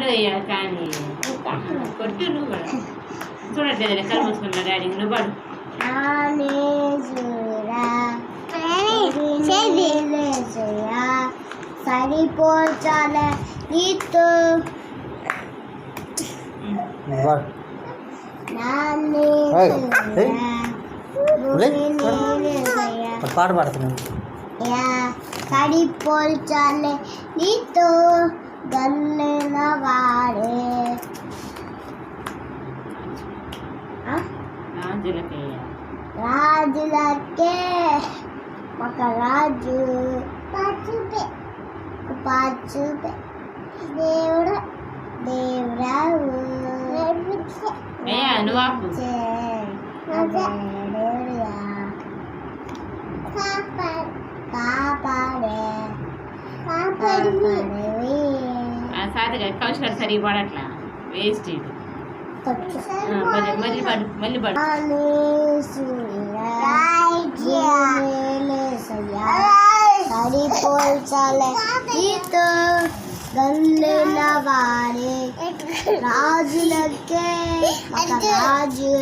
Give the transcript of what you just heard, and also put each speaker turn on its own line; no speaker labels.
పాడదయ్యా కానీ కొట్టు నువ్వు కూడా చూడట్లేదు లెక్కలు మూసుకున్నా డాడీ నువ్వు పాడు.
సరిపోచాలే నీతో
పాట పాడుతున్నాను.
సరిపోల్చాలే నీతో గల్లిన వాడే రాజులకే ఒక రాజు పాచుపే దేవుడు దేవురావు కాపాడే
కౌశల్ సరిగా పాడట్లా వేస్ట్ ఇది. మళ్ళీ పాడు మళ్ళీ పాడు.
సరిపోల్చాలే నీతో గల్లిన వాడే రాజులకే ఒక రాజు